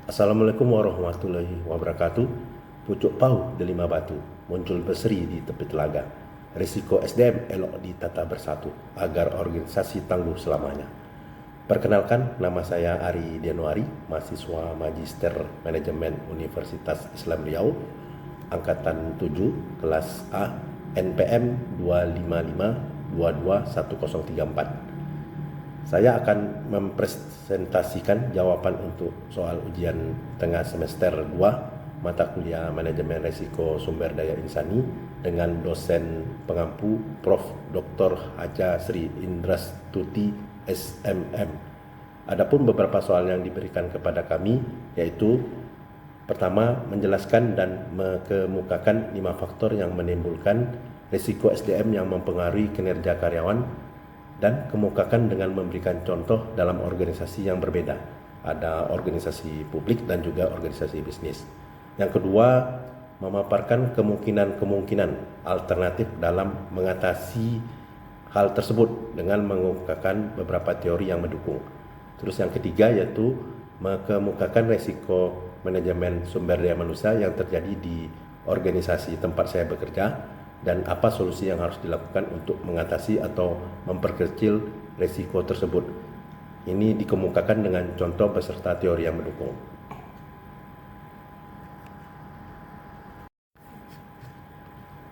Assalamualaikum warahmatullahi wabarakatuh. Pucuk pau delima batu, muncul berseri di tepi telaga. Risiko SDM elok ditata bersatu agar organisasi tangguh selamanya. Perkenalkan, nama saya Ari Januari, mahasiswa Magister Manajemen Universitas Islam Riau, angkatan 7, kelas A, NPM 255221034. Saya akan mempresentasikan jawaban untuk soal ujian tengah semester 2 mata kuliah Manajemen Risiko Sumber Daya Insani dengan dosen pengampu Prof. Dr. Haja Sri Indrastuti SMM. Adapun beberapa soal yang diberikan kepada kami yaitu pertama, menjelaskan dan mengemukakan 5 faktor yang menimbulkan risiko SDM yang mempengaruhi kinerja karyawan dan kemukakan dengan memberikan contoh dalam organisasi yang berbeda. Ada organisasi publik dan juga organisasi bisnis. Yang kedua, memaparkan kemungkinan-kemungkinan alternatif dalam mengatasi hal tersebut dengan mengemukakan beberapa teori yang mendukung. Terus yang ketiga yaitu mengemukakan risiko manajemen sumber daya manusia yang terjadi di organisasi tempat saya bekerja dan apa solusi yang harus dilakukan untuk mengatasi atau memperkecil risiko tersebut. Ini dikemukakan dengan contoh beserta teori yang mendukung.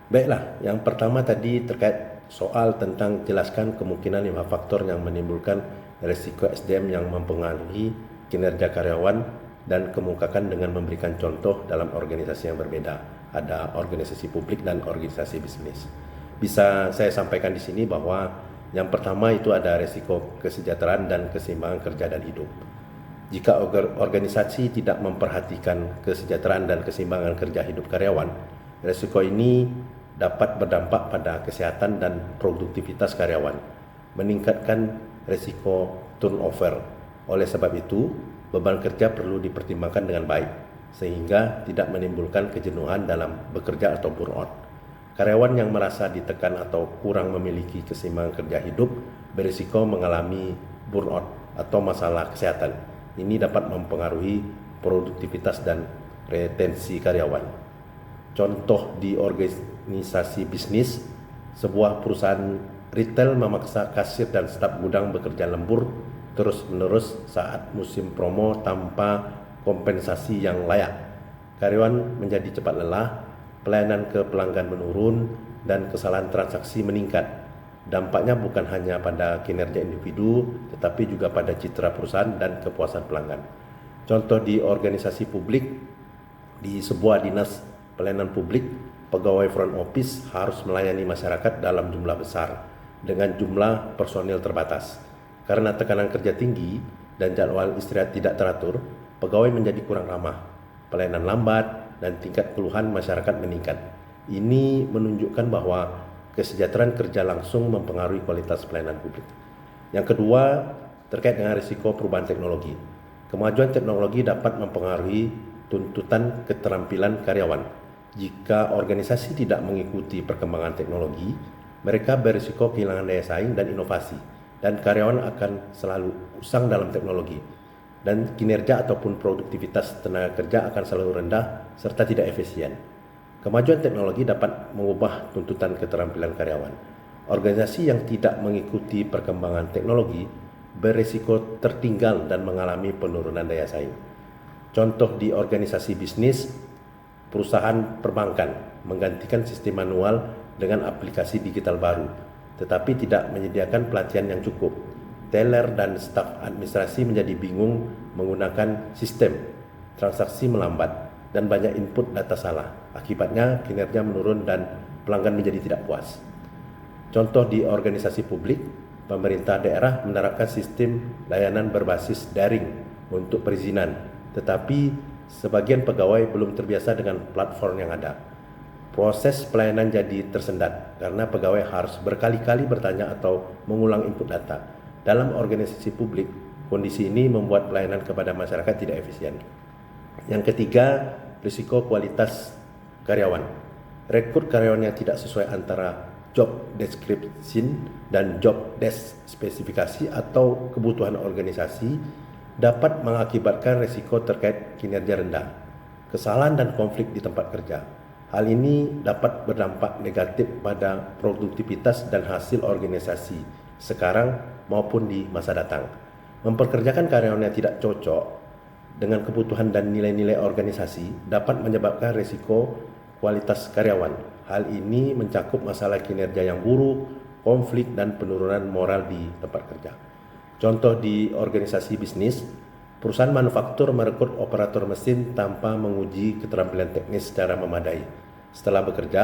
Baiklah, yang pertama tadi terkait soal tentang jelaskan kemungkinan 5 faktor yang menimbulkan risiko SDM yang mempengaruhi kinerja karyawan dan kemukakan dengan memberikan contoh dalam organisasi yang berbeda. Ada organisasi publik dan organisasi bisnis. Bisa saya sampaikan di sini bahwa yang pertama itu ada risiko kesejahteraan dan keseimbangan kerja dan hidup. Jika organisasi tidak memperhatikan kesejahteraan dan keseimbangan kerja hidup karyawan, risiko ini dapat berdampak pada kesehatan dan produktivitas karyawan, meningkatkan risiko turnover. Oleh sebab itu, beban kerja perlu dipertimbangkan dengan baik, sehingga tidak menimbulkan kejenuhan dalam bekerja atau burnout. Karyawan yang merasa ditekan atau kurang memiliki keseimbangan kerja hidup berisiko mengalami burnout atau masalah kesehatan. Ini dapat mempengaruhi produktivitas dan retensi karyawan. Contoh di organisasi bisnis, sebuah perusahaan retail memaksa kasir dan staf gudang bekerja lembur terus-menerus saat musim promo tanpa kompensasi yang layak. Karyawan menjadi cepat lelah, pelayanan ke pelanggan menurun, dan kesalahan transaksi meningkat. Dampaknya bukan hanya pada kinerja individu, tetapi juga pada citra perusahaan dan kepuasan pelanggan. Contoh di organisasi publik, di sebuah dinas pelayanan publik, pegawai front office harus melayani masyarakat dalam jumlah besar dengan jumlah personil terbatas. Karena tekanan kerja tinggi dan jadwal istirahat tidak teratur, pegawai menjadi kurang ramah, pelayanan lambat, dan tingkat keluhan masyarakat meningkat. Ini menunjukkan bahwa kesejahteraan kerja langsung mempengaruhi kualitas pelayanan publik. Yang kedua, terkait dengan risiko perubahan teknologi. Kemajuan teknologi dapat mempengaruhi tuntutan keterampilan karyawan. Jika organisasi tidak mengikuti perkembangan teknologi, mereka berisiko kehilangan daya saing dan inovasi, dan karyawan akan selalu usang dalam teknologi, dan kinerja ataupun produktivitas tenaga kerja akan selalu rendah serta tidak efisien. Kemajuan teknologi dapat mengubah tuntutan keterampilan karyawan. Organisasi yang tidak mengikuti perkembangan teknologi berisiko tertinggal dan mengalami penurunan daya saing. Contoh di organisasi bisnis, perusahaan perbankan menggantikan sistem manual dengan aplikasi digital baru, tetapi tidak menyediakan pelatihan yang cukup. Teller dan staf administrasi menjadi bingung menggunakan sistem, transaksi melambat, dan banyak input data salah. Akibatnya kinerja menurun dan pelanggan menjadi tidak puas. Contoh di organisasi publik, pemerintah daerah menerapkan sistem layanan berbasis daring untuk perizinan, tetapi sebagian pegawai belum terbiasa dengan platform yang ada. Proses pelayanan jadi tersendat karena pegawai harus berkali-kali bertanya atau mengulang input data. Dalam organisasi publik, kondisi ini membuat pelayanan kepada masyarakat tidak efisien. Yang ketiga, risiko kualitas karyawan. Rekrut karyawan yang tidak sesuai antara job description dan job desk spesifikasi atau kebutuhan organisasi dapat mengakibatkan risiko terkait kinerja rendah, kesalahan dan konflik di tempat kerja. Hal ini dapat berdampak negatif pada produktivitas dan hasil organisasi sekarang maupun di masa datang. Mempekerjakan karyawan yang tidak cocok dengan kebutuhan dan nilai-nilai organisasi dapat menyebabkan risiko kualitas karyawan. Hal ini mencakup masalah kinerja yang buruk, konflik, dan penurunan moral di tempat kerja. Contoh di organisasi bisnis, perusahaan manufaktur merekrut operator mesin tanpa menguji keterampilan teknis secara memadai. Setelah bekerja,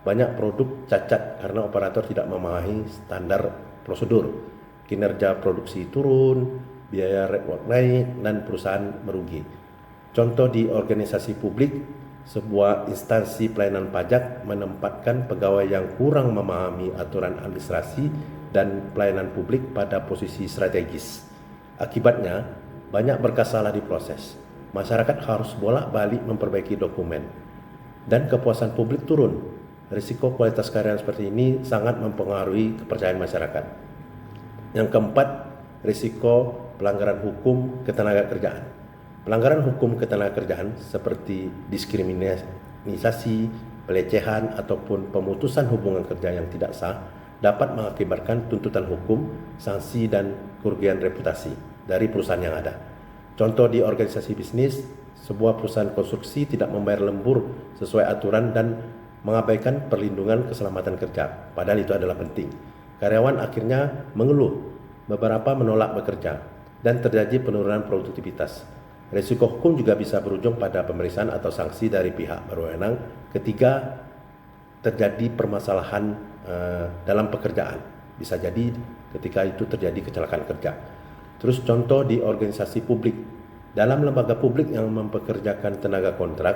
banyak produk cacat karena operator tidak memahami standar prosedur. Kinerja produksi turun, biaya rework naik, dan perusahaan merugi. Contoh di organisasi publik, sebuah instansi pelayanan pajak menempatkan pegawai yang kurang memahami aturan administrasi dan pelayanan publik pada posisi strategis. Akibatnya, banyak berkas salah diproses. Masyarakat harus bolak-balik memperbaiki dokumen. Dan kepuasan publik turun. Risiko kualitas karyawan seperti ini sangat mempengaruhi kepercayaan masyarakat. Yang keempat, risiko pelanggaran hukum ketenagakerjaan. Pelanggaran hukum ketenagakerjaan seperti diskriminasi, pelecehan, ataupun pemutusan hubungan kerja yang tidak sah dapat mengakibatkan tuntutan hukum, sanksi, dan kerugian reputasi dari perusahaan yang ada. Contoh di organisasi bisnis, sebuah perusahaan konstruksi tidak membayar lembur sesuai aturan dan mengabaikan perlindungan keselamatan kerja, padahal itu adalah penting. Karyawan akhirnya mengeluh, beberapa menolak bekerja, dan terjadi penurunan produktivitas. Risiko hukum juga bisa berujung pada pemeriksaan atau sanksi dari pihak berwenang ketika terjadi permasalahan dalam pekerjaan. Bisa jadi ketika itu terjadi kecelakaan kerja. Terus contoh di organisasi publik. Dalam lembaga publik yang mempekerjakan tenaga kontrak,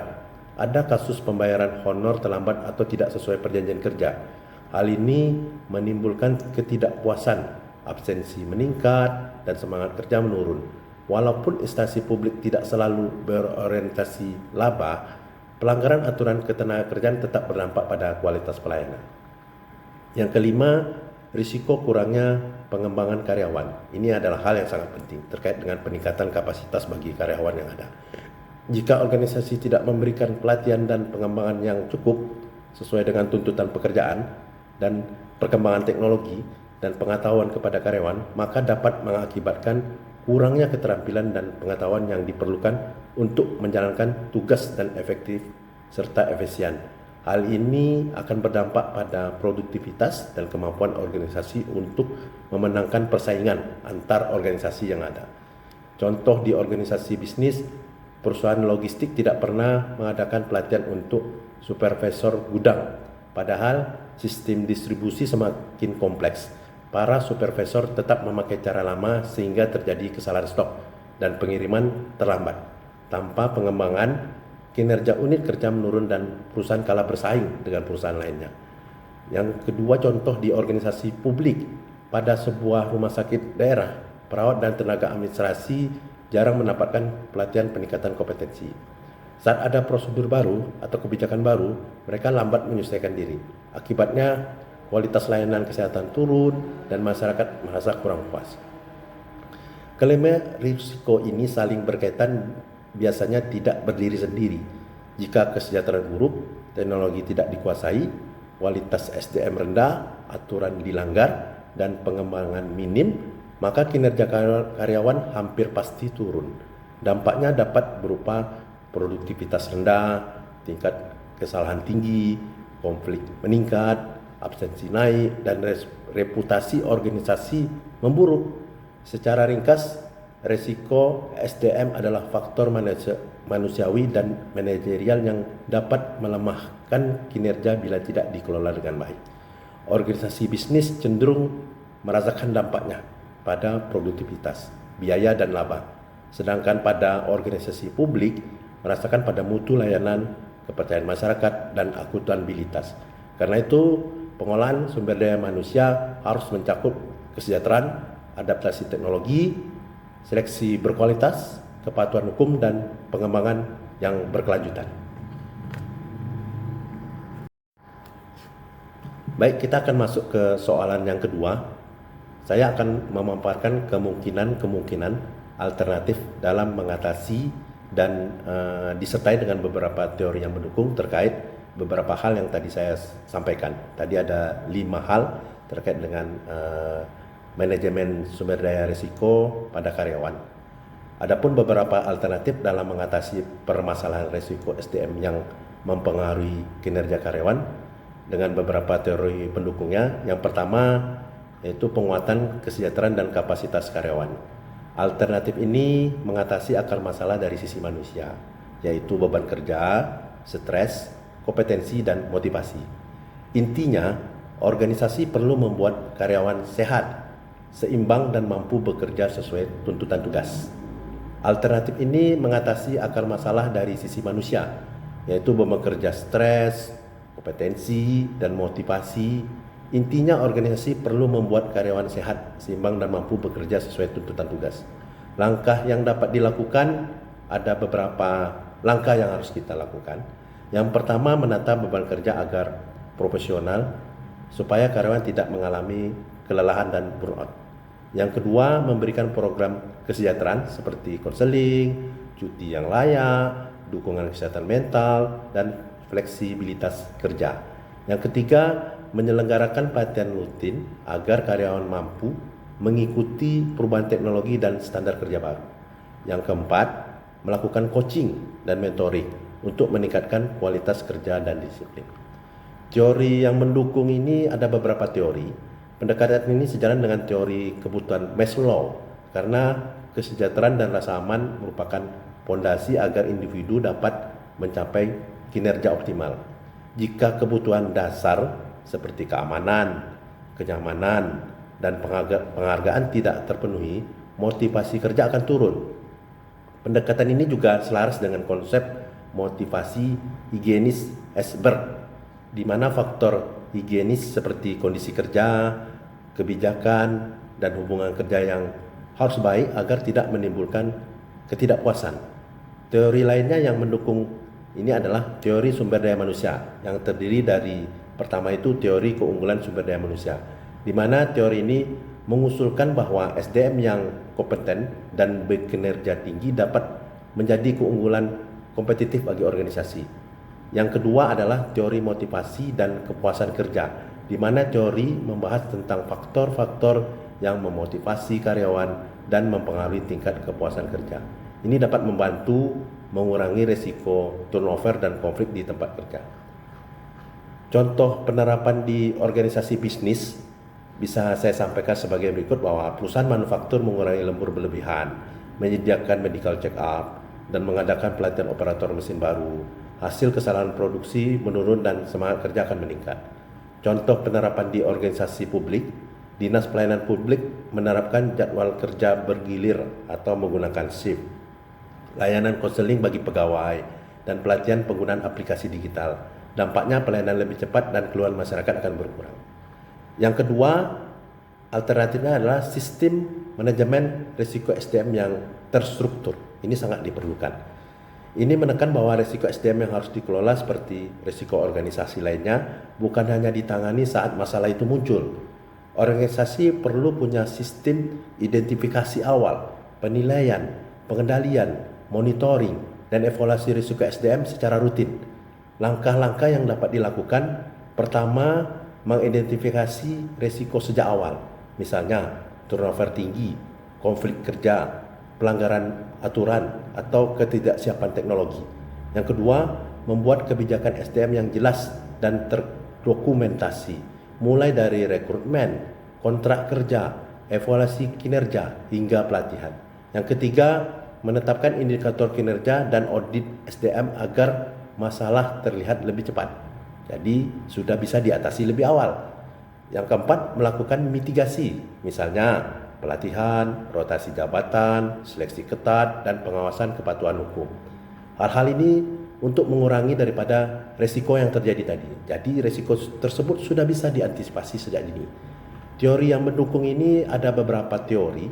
ada kasus pembayaran honor terlambat atau tidak sesuai perjanjian kerja. Hal ini menimbulkan ketidakpuasan, absensi meningkat, dan semangat kerja menurun. Walaupun instansi publik tidak selalu berorientasi laba, pelanggaran aturan ketenagakerjaan tetap berdampak pada kualitas pelayanan. Yang kelima, risiko kurangnya pengembangan karyawan. Ini adalah hal yang sangat penting terkait dengan peningkatan kapasitas bagi karyawan yang ada. Jika organisasi tidak memberikan pelatihan dan pengembangan yang cukup sesuai dengan tuntutan pekerjaan dan perkembangan teknologi dan pengetahuan kepada karyawan, maka dapat mengakibatkan kurangnya keterampilan dan pengetahuan yang diperlukan untuk menjalankan tugas dan efektif serta efisien. Hal ini akan berdampak pada produktivitas dan kemampuan organisasi untuk memenangkan persaingan antar organisasi yang ada. Contoh di organisasi bisnis, perusahaan logistik tidak pernah mengadakan pelatihan untuk supervisor gudang, padahal sistem distribusi semakin kompleks. Para supervisor tetap memakai cara lama sehingga terjadi kesalahan stok dan pengiriman terlambat. Tanpa pengembangan, kinerja unit kerja menurun dan perusahaan kalah bersaing dengan perusahaan lainnya. Yang kedua, contoh di organisasi publik. Pada sebuah rumah sakit daerah, perawat dan tenaga administrasi jarang mendapatkan pelatihan peningkatan kompetensi. Saat ada prosedur baru atau kebijakan baru, mereka lambat menyesuaikan diri. Akibatnya, kualitas layanan kesehatan turun dan masyarakat merasa kurang puas. Kelima risiko ini saling berkaitan, biasanya tidak berdiri sendiri. Jika kesejahteraan buruk, teknologi tidak dikuasai, kualitas SDM rendah, aturan dilanggar, dan pengembangan minim, maka kinerja karyawan hampir pasti turun. Dampaknya dapat berupa produktivitas rendah, tingkat kesalahan tinggi, konflik meningkat, absensi naik, dan reputasi organisasi memburuk. Secara ringkas, risiko SDM adalah faktor manusiawi dan manajerial yang dapat melemahkan kinerja bila tidak dikelola dengan baik. Organisasi bisnis cenderung merasakan dampaknya pada produktivitas, biaya, dan laba. Sedangkan pada organisasi publik merasakan pada mutu layanan, kepercayaan masyarakat, dan akuntabilitas. Karena itu, pengolahan sumber daya manusia harus mencakup kesejahteraan, adaptasi teknologi, seleksi berkualitas, kepatuhan hukum, dan pengembangan yang berkelanjutan. Baik, kita akan masuk ke soalan yang kedua. Saya akan memaparkan kemungkinan-kemungkinan alternatif dalam mengatasi dan disertai dengan beberapa teori yang mendukung terkait beberapa hal yang tadi saya sampaikan. Tadi ada 5 hal terkait dengan manajemen sumber daya risiko pada karyawan. Adapun beberapa alternatif dalam mengatasi permasalahan risiko SDM yang mempengaruhi kinerja karyawan dengan beberapa teori pendukungnya. Yang pertama yaitu penguatan kesejahteraan dan kapasitas karyawan. Alternatif ini mengatasi akar masalah dari sisi manusia, yaitu beban kerja, stres, kompetensi, dan motivasi. Intinya, organisasi perlu membuat karyawan sehat, seimbang, dan mampu bekerja sesuai tuntutan tugas. Alternatif ini mengatasi akar masalah dari sisi manusia, yaitu beban kerja, stres, kompetensi, dan motivasi. Intinya organisasi perlu membuat karyawan sehat, seimbang, dan mampu bekerja sesuai tuntutan tugas. Langkah yang dapat dilakukan, ada beberapa langkah yang harus kita lakukan. Yang pertama, menata beban kerja agar profesional supaya karyawan tidak mengalami kelelahan dan burnout. Yang kedua, memberikan program kesejahteraan seperti konseling, cuti yang layak, dukungan kesehatan mental, dan fleksibilitas kerja. Yang ketiga, menyelenggarakan pelatihan rutin agar karyawan mampu mengikuti perubahan teknologi dan standar kerja baru. Yang keempat, melakukan coaching dan mentoring untuk meningkatkan kualitas kerja dan disiplin. Teori yang mendukung ini ada beberapa teori. Pendekatan ini sejalan dengan teori kebutuhan Maslow karena kesejahteraan dan rasa aman merupakan fondasi agar individu dapat mencapai kinerja optimal. Jika kebutuhan dasar seperti keamanan, kenyamanan, dan penghargaan tidak terpenuhi, motivasi kerja akan turun. Pendekatan ini juga selaras dengan konsep motivasi higienis Esberg, di mana faktor higienis seperti kondisi kerja, kebijakan, dan hubungan kerja yang harus baik agar tidak menimbulkan ketidakpuasan. Teori lainnya yang mendukung ini adalah teori sumber daya manusia yang terdiri dari pertama itu teori keunggulan sumber daya manusia, di mana teori ini mengusulkan bahwa SDM yang kompeten dan berkinerja tinggi dapat menjadi keunggulan kompetitif bagi organisasi. Yang kedua adalah teori motivasi dan kepuasan kerja, di mana teori membahas tentang faktor-faktor yang memotivasi karyawan dan mempengaruhi tingkat kepuasan kerja. Ini dapat membantu mengurangi risiko turnover dan konflik di tempat kerja. Contoh penerapan di organisasi bisnis bisa saya sampaikan sebagai berikut bahwa perusahaan manufaktur mengurangi lembur berlebihan, menyediakan medical check up, dan mengadakan pelatihan operator mesin baru. Hasil kesalahan produksi menurun dan semangat kerja akan meningkat. Contoh penerapan di organisasi publik, Dinas Pelayanan Publik menerapkan jadwal kerja bergilir atau menggunakan shift, layanan konseling bagi pegawai, dan pelatihan penggunaan aplikasi digital. Dampaknya pelayanan lebih cepat dan keluhan masyarakat akan berkurang. Yang kedua, alternatifnya adalah sistem manajemen risiko SDM yang terstruktur. Ini sangat diperlukan. Ini menekan bahwa risiko SDM yang harus dikelola seperti risiko organisasi lainnya bukan hanya ditangani saat masalah itu muncul. Organisasi perlu punya sistem identifikasi awal, penilaian, pengendalian, monitoring, dan evaluasi risiko SDM secara rutin. Langkah-langkah yang dapat dilakukan, pertama, mengidentifikasi risiko sejak awal, misalnya turnover tinggi, konflik kerja, pelanggaran aturan, atau ketidaksiapan teknologi. Yang kedua, membuat kebijakan SDM yang jelas dan terdokumentasi, mulai dari rekrutmen, kontrak kerja, evaluasi kinerja, hingga pelatihan. Yang ketiga, menetapkan indikator kinerja dan audit SDM agar masalah terlihat lebih cepat. Jadi, sudah bisa diatasi lebih awal. Yang keempat, melakukan mitigasi, misalnya pelatihan, rotasi jabatan, seleksi ketat, dan pengawasan kepatuhan hukum. Hal-hal ini untuk mengurangi daripada risiko yang terjadi tadi. Jadi risiko tersebut sudah bisa diantisipasi sejak dini. Teori yang mendukung ini ada beberapa teori.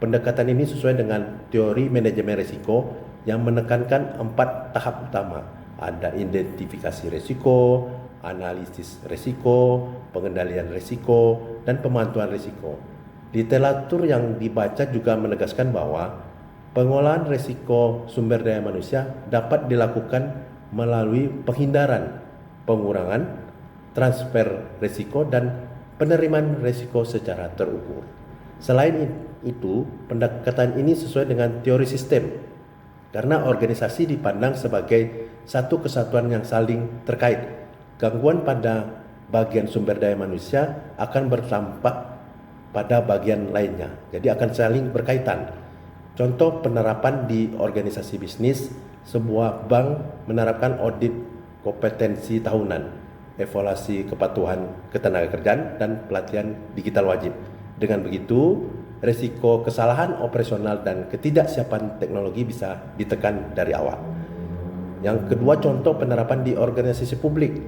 Pendekatan ini sesuai dengan teori manajemen risiko yang menekankan 4 tahap utama. Ada identifikasi risiko, analisis risiko, pengendalian risiko, dan pemantauan risiko. Literatur yang dibaca juga menegaskan bahwa Pengolahan risiko sumber daya manusia dapat dilakukan melalui penghindaran, pengurangan, transfer risiko, dan penerimaan risiko secara terukur. Selain itu, pendekatan ini sesuai dengan teori sistem, karena organisasi dipandang sebagai satu kesatuan yang saling terkait. Gangguan pada bagian sumber daya manusia akan berdampak pada bagian lainnya, jadi akan saling berkaitan. Contoh penerapan di organisasi bisnis, sebuah bank menerapkan audit kompetensi tahunan, evaluasi kepatuhan ketenagakerjaan, dan pelatihan digital wajib. Dengan begitu, risiko kesalahan operasional dan ketidaksiapan teknologi bisa ditekan dari awal. Yang kedua, contoh penerapan di organisasi publik.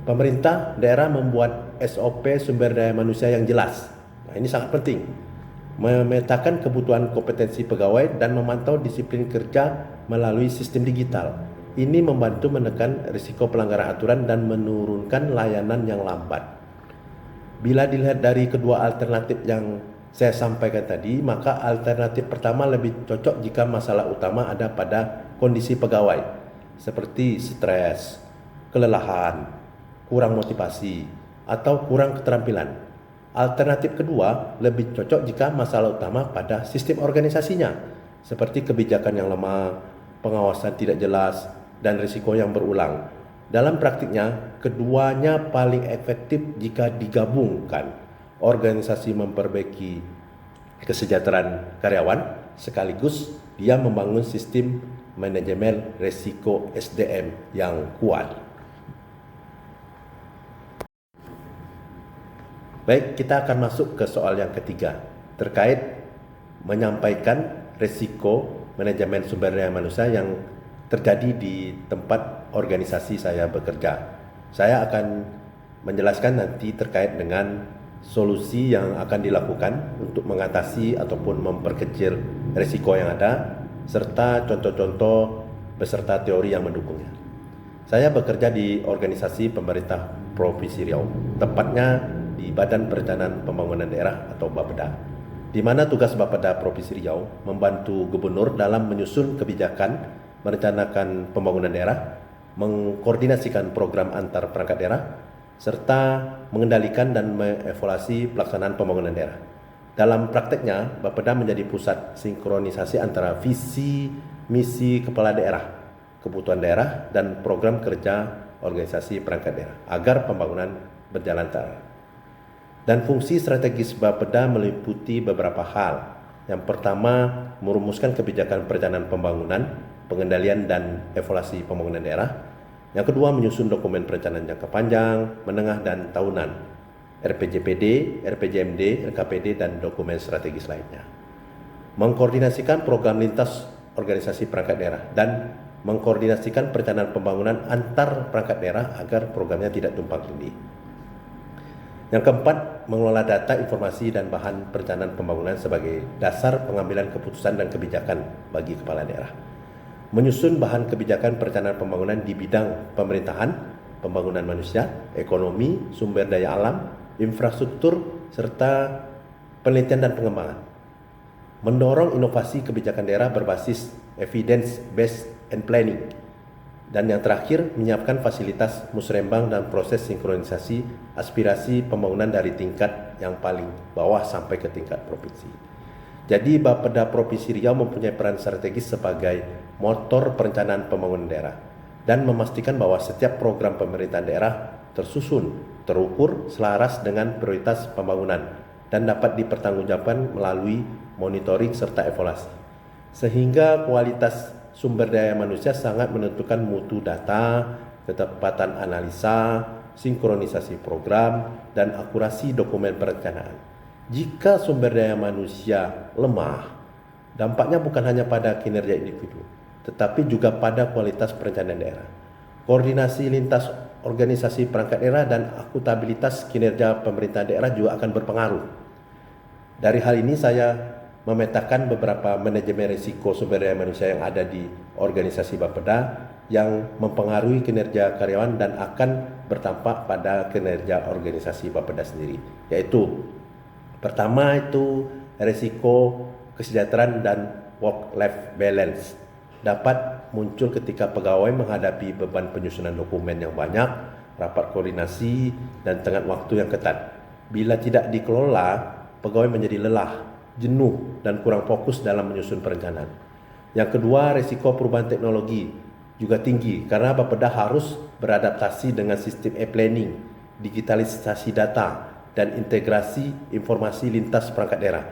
Pemerintah daerah membuat SOP sumber daya manusia yang jelas. Nah, ini sangat penting. Memetakan kebutuhan kompetensi pegawai dan memantau disiplin kerja melalui sistem digital. Ini membantu menekan risiko pelanggaran aturan dan menurunkan layanan yang lambat. Bila dilihat dari kedua alternatif yang saya sampaikan tadi, maka alternatif pertama lebih cocok jika masalah utama ada pada kondisi pegawai, seperti stres, kelelahan, kurang motivasi, atau kurang keterampilan. Alternatif kedua lebih cocok jika masalah utama pada sistem organisasinya, seperti kebijakan yang lemah, pengawasan tidak jelas, dan risiko yang berulang. Dalam praktiknya, keduanya paling efektif jika digabungkan. Organisasi memperbaiki kesejahteraan karyawan, sekaligus dia membangun sistem manajemen risiko SDM yang kuat. Baik, kita akan masuk ke soal yang ketiga, terkait menyampaikan risiko manajemen sumber daya manusia yang terjadi di tempat organisasi saya bekerja. Saya akan menjelaskan nanti terkait dengan solusi yang akan dilakukan untuk mengatasi ataupun memperkecil risiko yang ada, serta contoh-contoh beserta teori yang mendukungnya. Saya bekerja di organisasi pemerintah Provinsi Riau, tepatnya di Badan Perencanaan Pembangunan Daerah atau Bapeda, di mana tugas Bapeda Provinsi Riau membantu gubernur dalam menyusun kebijakan, merencanakan pembangunan daerah, mengkoordinasikan program antar perangkat daerah, serta mengendalikan dan mengevaluasi pelaksanaan pembangunan daerah. Dalam prakteknya, Bapeda menjadi pusat sinkronisasi antara visi, misi kepala daerah, kebutuhan daerah, dan program kerja organisasi perangkat daerah agar pembangunan berjalan terarah. Dan fungsi strategis Bapeda meliputi beberapa hal. Yang pertama, merumuskan kebijakan perencanaan pembangunan, pengendalian dan evaluasi pembangunan daerah. Yang kedua, menyusun dokumen perencanaan jangka panjang, menengah dan tahunan, RPJPD, RPJMD, RKPD, dan dokumen strategis lainnya. Mengkoordinasikan program lintas organisasi perangkat daerah dan mengkoordinasikan perencanaan pembangunan antar perangkat daerah agar programnya tidak tumpang tindih. Yang keempat, mengelola data, informasi, dan bahan perencanaan pembangunan sebagai dasar pengambilan keputusan dan kebijakan bagi kepala daerah. Menyusun bahan kebijakan perencanaan pembangunan di bidang pemerintahan, pembangunan manusia, ekonomi, sumber daya alam, infrastruktur, serta penelitian dan pengembangan. Mendorong inovasi kebijakan daerah berbasis evidence-based and planning. Dan yang terakhir, menyiapkan fasilitas musrembang dan proses sinkronisasi aspirasi pembangunan dari tingkat yang paling bawah sampai ke tingkat provinsi. Jadi Bapeda Provinsi Riau mempunyai peran strategis sebagai motor perencanaan pembangunan daerah dan memastikan bahwa setiap program pemerintahan daerah tersusun, terukur, selaras dengan prioritas pembangunan dan dapat dipertanggungjawabkan melalui monitoring serta evaluasi. Sehingga kualitas sumber daya manusia sangat menentukan mutu data, ketepatan analisa, sinkronisasi program, dan akurasi dokumen perencanaan. Jika sumber daya manusia lemah, dampaknya bukan hanya pada kinerja individu, tetapi juga pada kualitas perencanaan daerah. Koordinasi lintas organisasi perangkat daerah dan akuntabilitas kinerja pemerintah daerah juga akan berpengaruh. Dari hal ini saya memetakan beberapa manajemen risiko sumber daya manusia yang ada di organisasi Bapeda yang mempengaruhi kinerja karyawan dan akan berdampak pada kinerja organisasi Bapeda sendiri, yaitu pertama itu risiko kesejahteraan dan work-life balance dapat muncul ketika pegawai menghadapi beban penyusunan dokumen yang banyak, rapat koordinasi, dan tenggat waktu yang ketat. Bila tidak dikelola, pegawai menjadi lelah, jenuh, dan kurang fokus dalam menyusun perencanaan. Yang kedua, risiko perubahan teknologi juga tinggi karena Bapeda harus beradaptasi dengan sistem e-planning, digitalisasi data, dan integrasi informasi lintas perangkat daerah.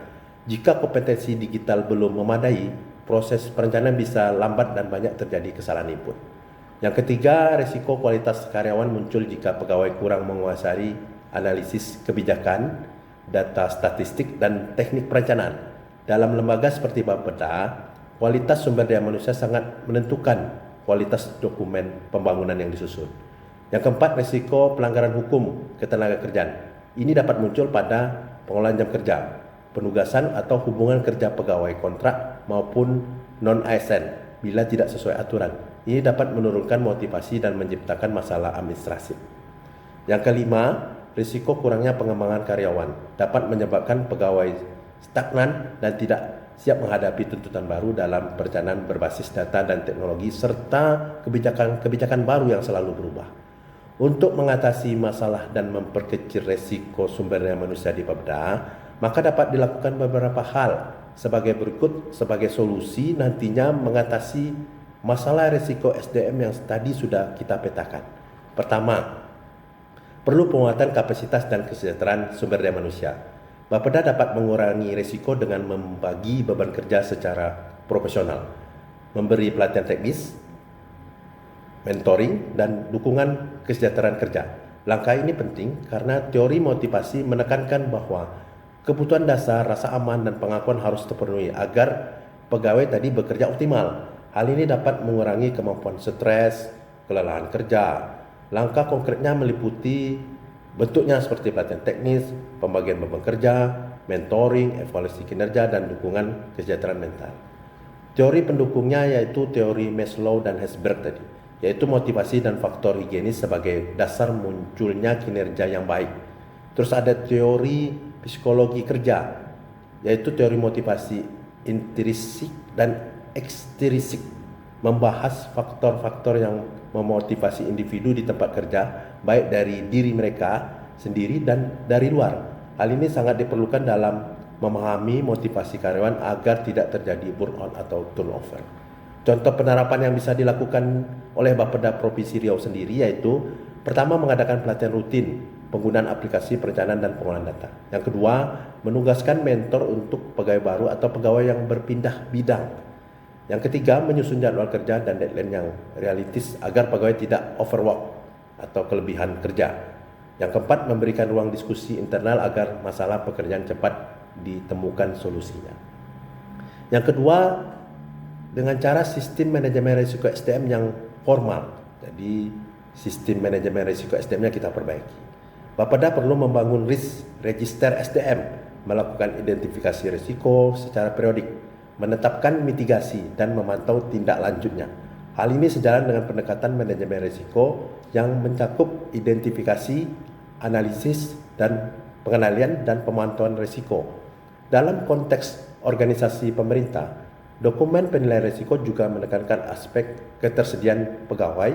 Jika kompetensi digital belum memadai, proses perencanaan bisa lambat dan banyak terjadi kesalahan input. Yang ketiga, risiko kualitas karyawan muncul jika pegawai kurang menguasai analisis kebijakan, data statistik, dan teknik perencanaan. Dalam lembaga seperti Bapeda, kualitas sumber daya manusia sangat menentukan kualitas dokumen pembangunan yang disusun. Yang keempat, risiko pelanggaran hukum ketenagakerjaan. Ini dapat muncul pada pengolahan jam kerja, penugasan atau hubungan kerja pegawai kontrak maupun non-ASN bila tidak sesuai aturan. Ini dapat menurunkan motivasi dan menciptakan masalah administrasi. Yang kelima, risiko kurangnya pengembangan karyawan dapat menyebabkan pegawai stagnan dan tidak siap menghadapi tuntutan baru dalam perencanaan berbasis data dan teknologi serta kebijakan baru yang selalu berubah. Untuk mengatasi masalah dan memperkecil risiko sumber daya manusia di Bapeda, maka dapat dilakukan beberapa hal sebagai berikut sebagai solusi nantinya mengatasi masalah risiko SDM yang tadi sudah kita petakan. Pertama, perlu penguatan kapasitas dan kesejahteraan sumber daya manusia. Bapeda dapat mengurangi risiko dengan membagi beban kerja secara profesional, memberi pelatihan teknis, mentoring, dan dukungan kesejahteraan kerja. Langkah ini penting karena teori motivasi menekankan bahwa kebutuhan dasar, rasa aman, dan pengakuan harus terpenuhi agar pegawai tadi bekerja optimal. Hal ini dapat mengurangi kemampuan stres, kelelahan kerja. Langkah konkretnya meliputi bentuknya seperti pelatihan teknis, pembagian beban kerja, mentoring, evaluasi kinerja, dan dukungan kesejahteraan mental. Teori pendukungnya yaitu teori Maslow dan Herzberg tadi, yaitu motivasi dan faktor higienis sebagai dasar munculnya kinerja yang baik. Terus ada teori psikologi kerja, yaitu teori motivasi intrinsik dan ekstrinsik, membahas faktor-faktor yang memotivasi individu di tempat kerja, baik dari diri mereka sendiri dan dari luar. Hal ini sangat diperlukan dalam memahami motivasi karyawan agar tidak terjadi burnout atau turnover. Contoh penerapan yang bisa dilakukan oleh Bapeda Provinsi Riau sendiri yaitu pertama, mengadakan pelatihan rutin penggunaan aplikasi perencanaan dan pengolahan data. Yang kedua, menugaskan mentor untuk pegawai baru atau pegawai yang berpindah bidang. Yang ketiga, menyusun jadwal kerja dan deadline yang realistis agar pegawai tidak overwork atau kelebihan kerja. Yang keempat, memberikan ruang diskusi internal agar masalah pekerjaan cepat ditemukan solusinya. Yang kedua, dengan cara sistem manajemen risiko SDM yang formal. Jadi, sistem manajemen risiko SDM-nya kita perbaiki. Bapeda perlu membangun risk register SDM, melakukan identifikasi risiko secara periodik, menetapkan mitigasi dan memantau tindak lanjutnya. Hal ini sejalan dengan pendekatan manajemen risiko yang mencakup identifikasi, analisis, dan pengendalian dan pemantauan risiko. Dalam konteks organisasi pemerintah, dokumen penilaian risiko juga menekankan aspek ketersediaan pegawai,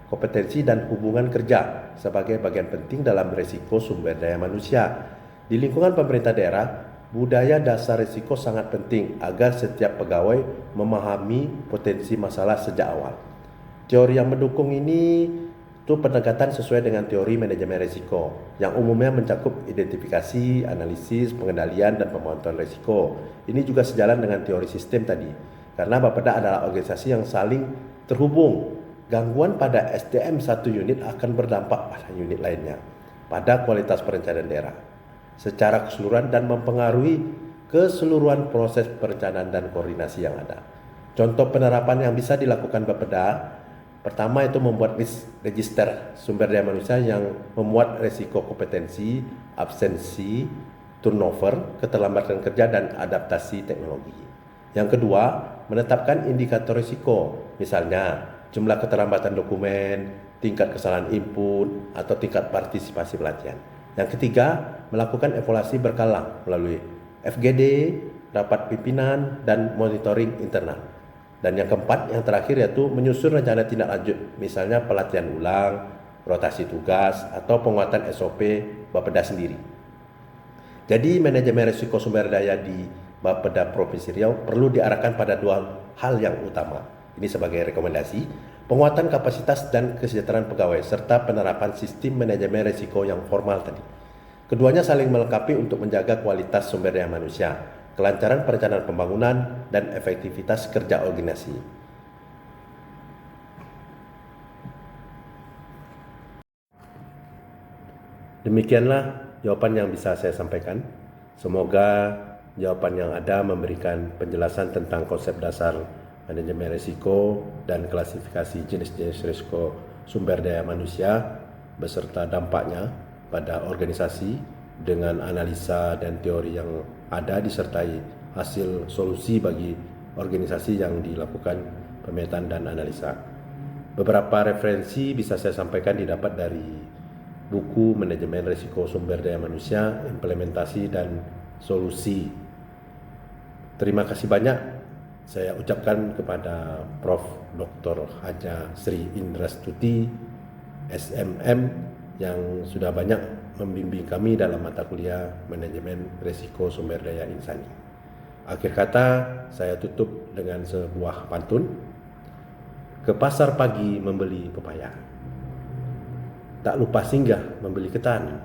kompetensi, dan hubungan kerja sebagai bagian penting dalam risiko sumber daya manusia. Di lingkungan pemerintah daerah, budaya dasar risiko sangat penting agar setiap pegawai memahami potensi masalah sejak awal. Teori yang mendukung ini itu pendekatan sesuai dengan teori manajemen risiko yang umumnya mencakup identifikasi, analisis, pengendalian, dan pemantauan risiko. Ini juga sejalan dengan teori sistem tadi, karena Bapeda adalah organisasi yang saling terhubung. Gangguan pada SDM satu unit akan berdampak pada unit lainnya, pada kualitas perencanaan daerah secara keseluruhan dan mempengaruhi keseluruhan proses perencanaan dan koordinasi yang ada. Contoh penerapan yang bisa dilakukan Bapeda, pertama itu membuat risk register sumber daya manusia yang memuat risiko kompetensi, absensi, turnover, keterlambatan kerja, dan adaptasi teknologi. Yang kedua, menetapkan indikator risiko, misalnya jumlah keterlambatan dokumen, tingkat kesalahan input, atau tingkat partisipasi pelatihan. Yang ketiga, melakukan evaluasi berkala melalui FGD, rapat pimpinan, dan monitoring internal. Dan yang keempat, yang terakhir yaitu menyusun rencana tindak lanjut, misalnya pelatihan ulang, rotasi tugas, atau penguatan SOP Bapeda sendiri. Jadi manajemen risiko sumber daya di Bapeda Provinsi Riau perlu diarahkan pada dua hal yang utama. Ini sebagai rekomendasi, penguatan kapasitas dan kesejahteraan pegawai, serta penerapan sistem manajemen risiko yang formal tadi. Keduanya saling melengkapi untuk menjaga kualitas sumber daya manusia, kelancaran perencanaan pembangunan, dan efektivitas kerja organisasi. Demikianlah jawaban yang bisa saya sampaikan. Semoga jawaban yang ada memberikan penjelasan tentang konsep dasar manajemen risiko dan klasifikasi jenis-jenis risiko sumber daya manusia beserta dampaknya pada organisasi dengan analisa dan teori yang ada disertai hasil solusi bagi organisasi yang dilakukan pemetaan dan analisa. Beberapa referensi bisa saya sampaikan didapat dari buku Manajemen Risiko Sumber Daya Manusia, Implementasi dan Solusi. Terima kasih banyak saya ucapkan kepada Prof. Dr. Haja Sri Indrastuti, SMM, yang sudah banyak membimbing kami dalam mata kuliah Manajemen Risiko Sumber Daya Insani. Akhir kata, saya tutup dengan sebuah pantun. Ke pasar pagi membeli pepaya, tak lupa singgah membeli ketan.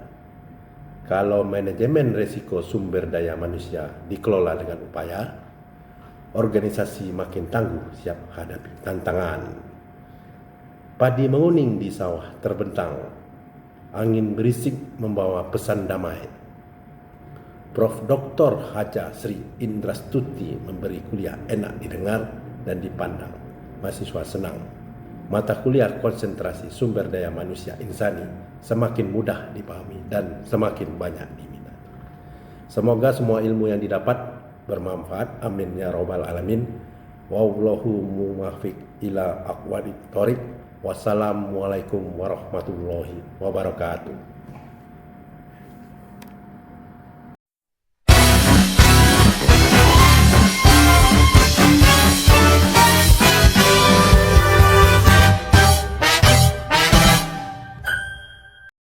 Kalau manajemen risiko sumber daya manusia dikelola dengan upaya, organisasi makin tangguh siap hadapi tantangan. Padi menguning di sawah terbentang, angin berisik membawa pesan damai. Prof. Dr. Haja Sri Indrastuti memberi kuliah enak didengar dan dipandang. Mahasiswa senang. Mata kuliah konsentrasi sumber daya manusia insani semakin mudah dipahami dan semakin banyak diminati. Semoga semua ilmu yang didapat bermanfaat. Amin ya rabbal alamin. Wallahu muwaffiq ila aqwamit thoriq. Wassalamualaikum warahmatullahi wabarakatuh.